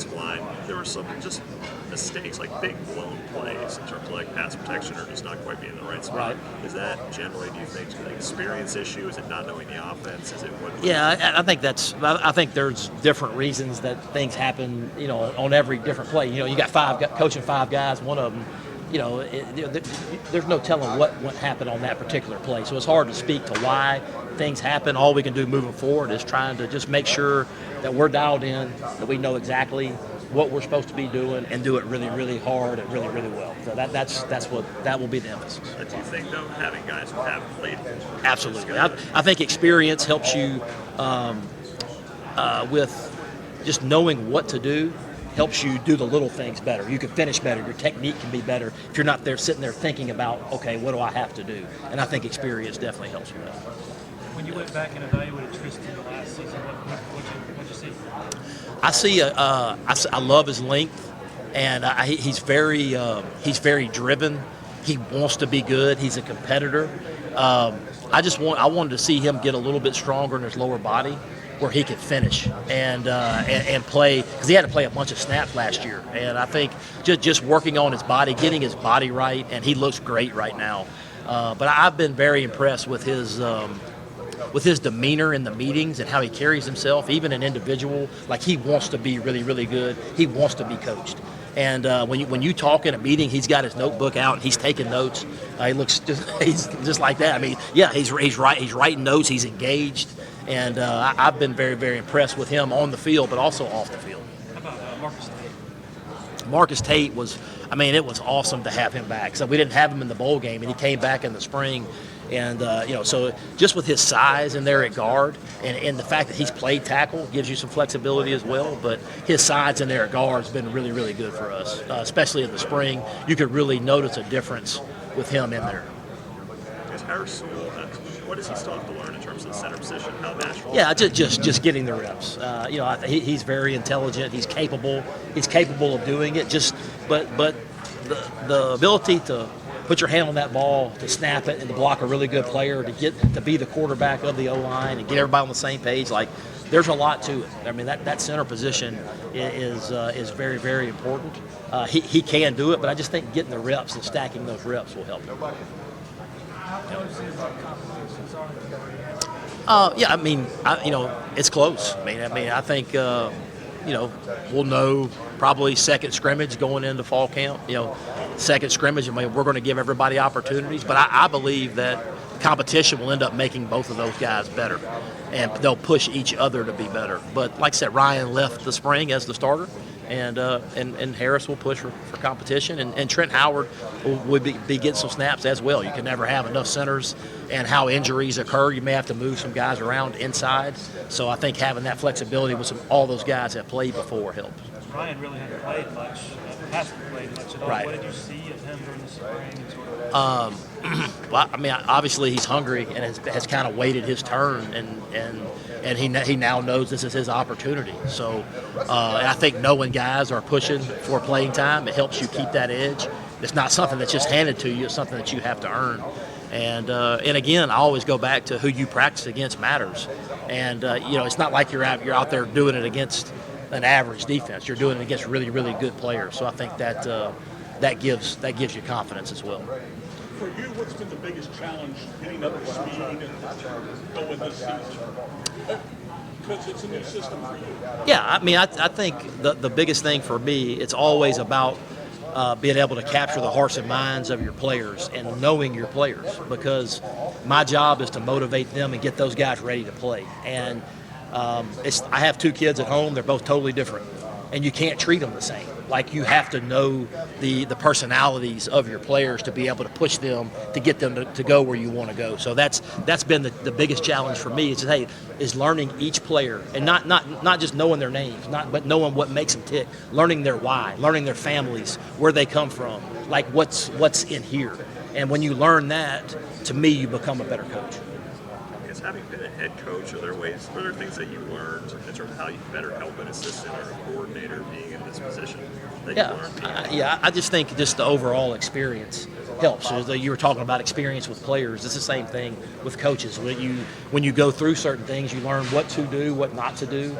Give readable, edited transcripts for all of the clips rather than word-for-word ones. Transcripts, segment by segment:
offensive line, there were some just mistakes, like big blown plays in terms of like pass protection or just not quite being in the right spot. Right. Is that generally, do you think, an experience issue? Is it not knowing the offense? Is it what? Yeah, I think there's different reasons that things happen, on every different play. You got coaching 5 guys, one of them, there's no telling what happened on that particular play. So it's hard to speak to why things happen. All we can do moving forward is trying to just make sure that we're dialed in, that we know exactly what we're supposed to be doing and do it really, really hard and really, really well. So that will be the emphasis. But do you think, though, having guys who have played? Absolutely. I think experience helps you with just knowing what to do, helps you do the little things better. You can finish better. Your technique can be better if you're not there sitting there thinking about, okay, what do I have to do? And I think experience definitely helps with that. When you went back and evaluated Tristan the last season, what'd you see? I love his length, and he's very driven. He wants to be good. He's a competitor. I wanted to see him get a little bit stronger in his lower body, where he could finish and play, because he had to play a bunch of snaps last year. And I think just working on his body, getting his body right, and he looks great right now. But I've been very impressed with his demeanor in the meetings and how he carries himself, even an individual. Like, he wants to be really, really good. He wants to be coached. And when you talk in a meeting, he's got his notebook out and he's taking notes. He's just like that. I mean, yeah, he's writing notes. He's engaged, and I've been very, very impressed with him on the field, but also off the field. How about Marcus Tate? Marcus Tate it was awesome to have him back. So we didn't have him in the bowl game, and he came back in the spring. And, so just with his size in there at guard and the fact that he's played tackle gives you some flexibility as well. But his size in there at guard has been really, really good for us, especially in the spring. You could really notice a difference with him in there. Is Harris Sewell, what does he still have to learn in terms of the center position? How natural? Yeah, just getting the reps. He's very intelligent. He's capable. He's capable of doing it. But the ability to put your hand on that ball, to snap it, and to block a really good player, to be the quarterback of the O-line and get everybody on the same page. Like, there's a lot to it. I mean, that center position is very, very important. He can do it, but I just think getting the reps and stacking those reps will help him. How close is the competitions on It's close. I think we'll know probably second scrimmage going into fall camp. Second scrimmage, we're going to give everybody opportunities, but I believe that competition will end up making both of those guys better, and they'll push each other to be better. But like I said, Ryan left the spring as the starter, and Harris will push for competition, and Trent Howard will be getting some snaps as well. You can never have enough centers, and how injuries occur, you may have to move some guys around inside. So I think having that flexibility with all those guys that played before helps. Ryan really hasn't played much at all. Right. What did you see of him during the spring? Obviously he's hungry and has kind of waited his turn, and he now knows this is his opportunity. So and I think knowing guys are pushing for playing time, it helps you keep that edge. It's not something that's just handed to you. It's something that you have to earn. And again, I always go back to who you practice against matters. And it's not like you're out there doing it against an average defense. You're doing it against really, really good players. So I think that gives you confidence as well. For you, what's been the biggest challenge getting up to speed and going this season? Because it's a new system for you. Yeah, I think the biggest thing for me, it's always about being able to capture the hearts and minds of your players and knowing your players, because my job is to motivate them and get those guys ready to play. And I have 2 kids at home. They're both totally different, and you can't treat them the same. Like, you have to know the personalities of your players to be able to push them, to get them to go where you want to go. So that's been the biggest challenge for me, is learning each player, and not just knowing their names, but knowing what makes them tick, learning their why, learning their families, where they come from, like what's in here. And when you learn that, to me, you become a better coach. Having been a head coach, are there things that you learned in terms of how you better help an assistant or a coordinator being in this position that you learned? I just think just the overall experience helps. So you were talking about experience with players. It's the same thing with coaches. When you go through certain things, you learn what to do, what not to do.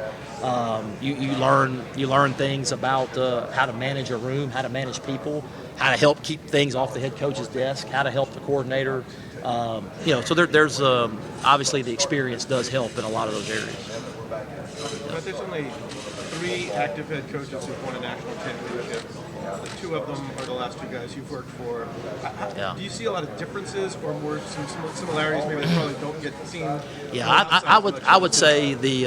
You learn things about how to manage a room, how to manage people, how to help keep things off the head coach's desk, how to help the coordinator. So there's obviously the experience does help in a lot of those areas. But there's only 3 active head coaches who've won a national championship. 2 of them are the last 2 guys you've worked for. Yeah. Do you see a lot of differences or more some similarities maybe that probably don't get seen? Yeah, I would say they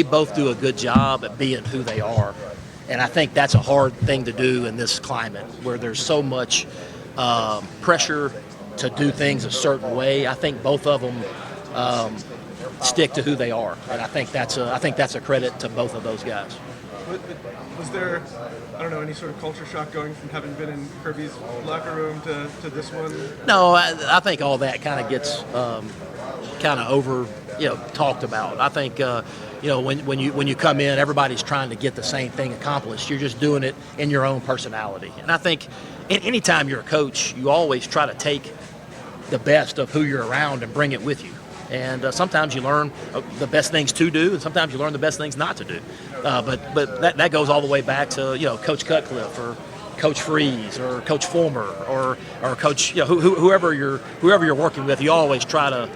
both do a good job at being who they are, and I think that's a hard thing to do in this climate where there's so much pressure to do things a certain way. I think both of them stick to who they are, and I think that's a credit to both of those guys. Was there, I don't know, any sort of culture shock going from having been in Kirby's locker room to this one? No, I think all that kind of gets kind of over, talked about. I think when you come in, everybody's trying to get the same thing accomplished. You're just doing it in your own personality, and I think anytime you're a coach, you always try to take the best of who you're around and bring it with you. And sometimes you learn the best things to do, and sometimes you learn the best things not to do. But that goes all the way back to Coach Cutcliffe or Coach Freeze or Coach Fulmer or Coach whoever you're working with. You always try to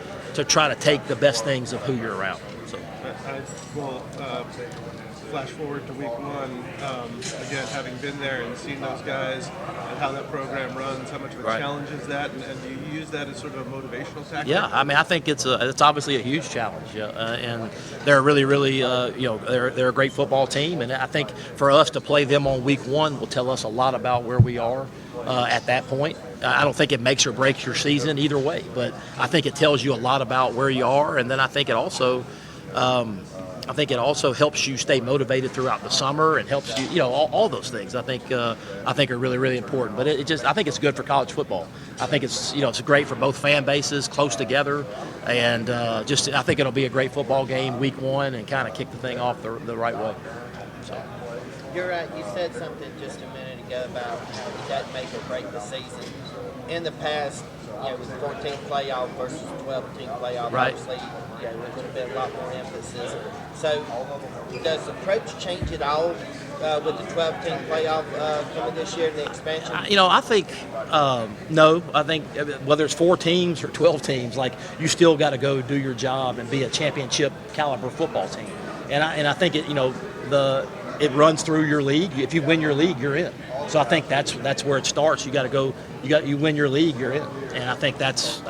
take the best things of who you're around. So. Flash forward to week 1, again, having been there and seen those guys and how that program runs, how much of a challenge is that, and do you use that as sort of a motivational tactic? Yeah, I mean, I think it's obviously a huge challenge, and they're really, really, they're a great football team, and I think for us to play them on week 1 will tell us a lot about where we are at that point. I don't think it makes or breaks your season either way, but I think it tells you a lot about where you are, and then I think it also helps you stay motivated throughout the summer and helps you, all those things I think are really, really important. But I think it's good for college football. I think it's great for both fan bases close together, and I think it'll be a great football game week 1 and kind of kick the thing off the right way. So. You're right. You said something just a minute ago about how it doesn't make or break the season. In the past, with 14 playoff versus 12-team playoff, obviously, there would have been a lot more emphasis. So, does the approach change at all with the 12-team playoff coming this year, the expansion? I think no. I think whether it's 4 teams or 12 teams, you still got to go do your job and be a championship caliber football team. And I think it runs through your league. If you win your league, you're in. So I think that's where it starts. You win your league, you're in. And I think that's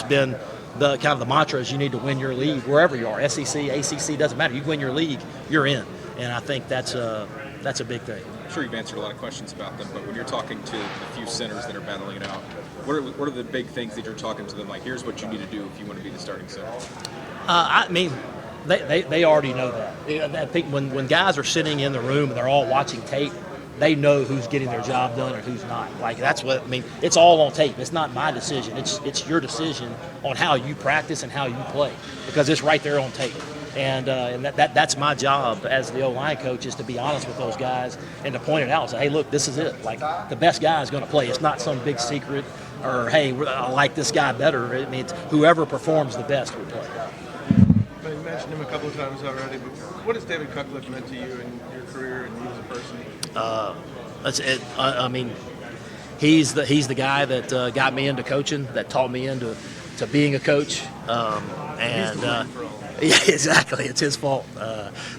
been the kind of the mantra is you need to win your league wherever you are. SEC, ACC, doesn't matter. You win your league, you're in. And I think that's a big thing. I'm sure you've answered a lot of questions about them, but when you're talking to the few centers that are battling it out, what are the big things that you're talking to them? Like, here's what you need to do if you want to be the starting center. I mean, they already know that. I think when guys are sitting in the room and they're all watching tape, they know who's getting their job done and who's not. That's what I mean. It's all on tape. It's not my decision. It's your decision on how you practice and how you play because it's right there on tape. And that's my job as the O-line coach is to be honest with those guys and to point it out and say, hey, look, this is it. The best guy is going to play. It's not some big secret or, hey, I like this guy better. It means whoever performs the best will play. You mentioned him a couple of times already, but what has David Cutcliffe meant to you in your career and you as a person? I mean, he's the guy that got me into coaching, that taught me into being a coach, yeah, exactly. It's his fault,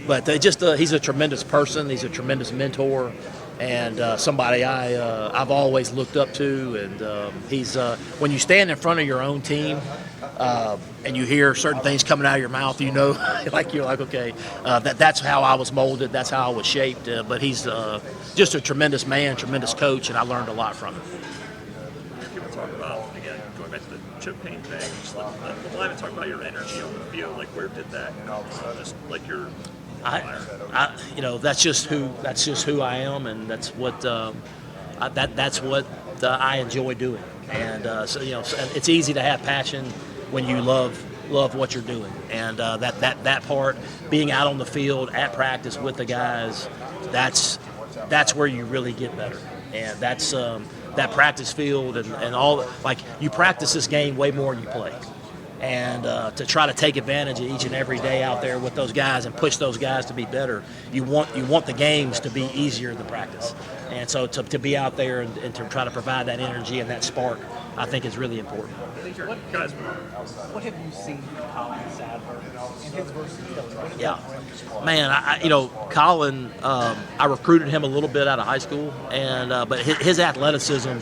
but he's a tremendous person. He's a tremendous mentor, and somebody I've always looked up to. And he's when you stand in front of your own team. And you hear certain things coming out of your mouth, you're like, okay, that's how I was molded, that's how I was shaped. But he's just a tremendous man, tremendous coach, and I learned a lot from him. People talk about, again, going back to the chip paint thing, just the line and talk about your energy on the field. Where did that come from? Just your that's just who I am, and that's what that's what I enjoy doing. And it's easy to have passion when you love what you're doing, and that part, being out on the field at practice with the guys, that's where you really get better. and that's that practice field and all. Like, you practice this game way more than you play. And to try to take advantage of each and every day out there with those guys and push those guys to be better, you want the games to be easier than practice. And so to be out there and to try to provide that energy and that spark, I think is really important. Guys, What have you seen from Colin Sadler and his versatility? What does Yeah, that bring? man, Colin, I recruited him a little bit out of high school, and but his athleticism.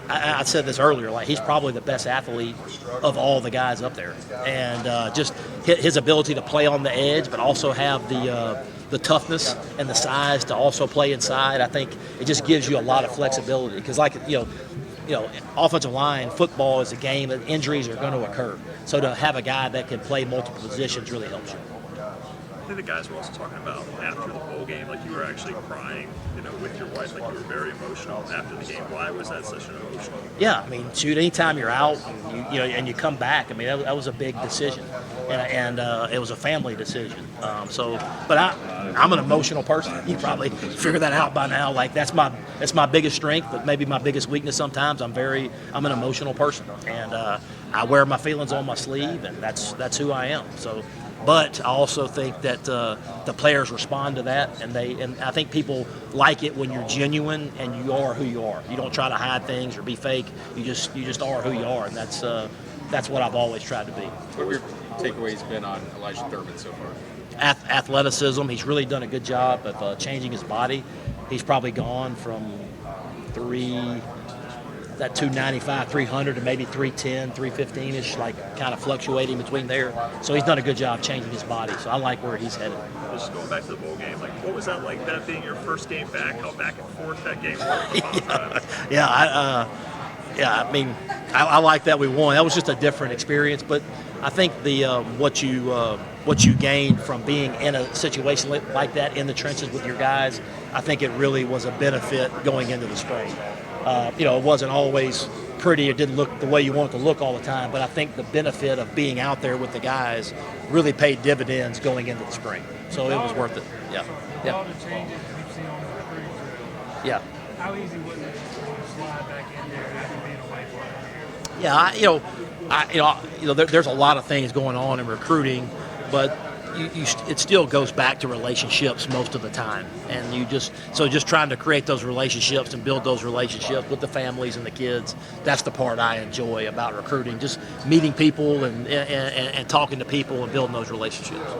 I said this earlier, like, he's probably the best athlete of all the guys up there, and just his ability to play on the edge, but also have the toughness and the size to also play inside. I think it just gives you a lot of flexibility because, like, offensive line football is a game that injuries are going to occur. So to have a guy that can play multiple positions really helps you. I think the guys were also talking about after the bowl game, like you were actually crying, with your wife, like you were very emotional after the game. Why was that such an emotional? Yeah, I mean, shoot, anytime you're out and and you come back, I mean, that was a big decision, and it was a family decision. But I'm an emotional person. You probably figured that out by now. Like, that's my biggest strength, but maybe my biggest weakness sometimes. I'm an emotional person, and I wear my feelings on my sleeve, and that's who I am. So. But I also think that the players respond to that, and I think people like it when you're genuine and you are who you are. You don't try to hide things or be fake. You just are who you are, and that's what I've always tried to be. What have your takeaways been on Elijah Thurman so far? Athleticism. He's really done a good job of changing his body. He's probably gone from 295, 300 to maybe 310, 315-ish, like kind of fluctuating between there. So he's done a good job changing his body. So I like where he's headed. Just going back to the bowl game, like what was that like? That being your first game back, how back and forth that game was? I mean, I like that we won. That was just a different experience, but I think what you gained from being in a situation like that in the trenches with your guys, I think it really was a benefit going into the spring. It wasn't always pretty. It didn't look the way you want it to look all the time, but I think the benefit of being out there with the guys really paid dividends going into the spring. So it was worth it. Yeah. With all the changes we've seen on the recruiting trail, Yeah. how easy was it to slide back in there after being away from it? Yeah, there's a lot of things going on in recruiting, but it still goes back to relationships most of the time, and just trying to create those relationships and build those relationships with the families and the kids. That's the part I enjoy about recruiting, just meeting people and talking to people and building those relationships.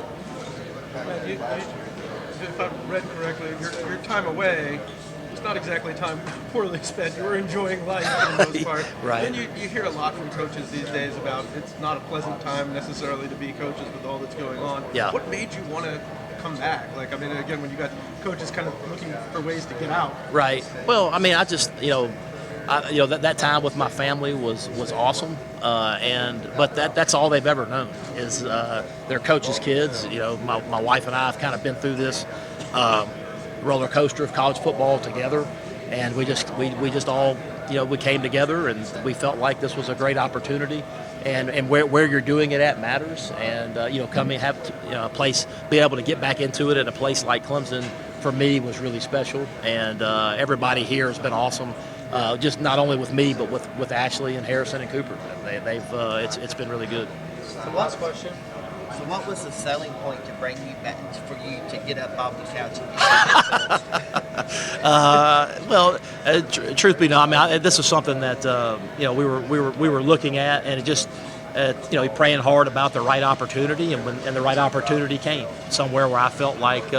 If I read correctly, your time away, it's not exactly time poorly spent. You were enjoying life for the most part. Right. And you hear a lot from coaches these days about it's not a pleasant time necessarily to be coaches with all that's going on. Yeah. What made you want to come back? Like, I mean, again, when you got coaches kind of looking for ways to get out. Right. Well, I mean, I just that time with my family was awesome, but that's all they've ever known is their coaches' kids. My wife and I have kind of been through this roller coaster of college football together, and we just all we came together and we felt like this was a great opportunity, and where you're doing it at matters, and coming a place, be able to get back into it at a place like Clemson for me was really special, and everybody here has been awesome. Just not only with me, but with Ashley and Harrison and Cooper. It's been really good. So last question. So what was the selling point to bring you back, for you to get up off the couch and be truth be known, I mean, this is something that we were looking at, and it just praying hard about the right opportunity, and the right opportunity came somewhere where I felt like we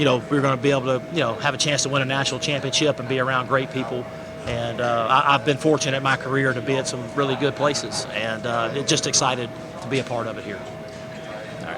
were going to be able to have a chance to win a national championship and be around great people. And I've been fortunate in my career to be at some really good places, and just excited to be a part of it here.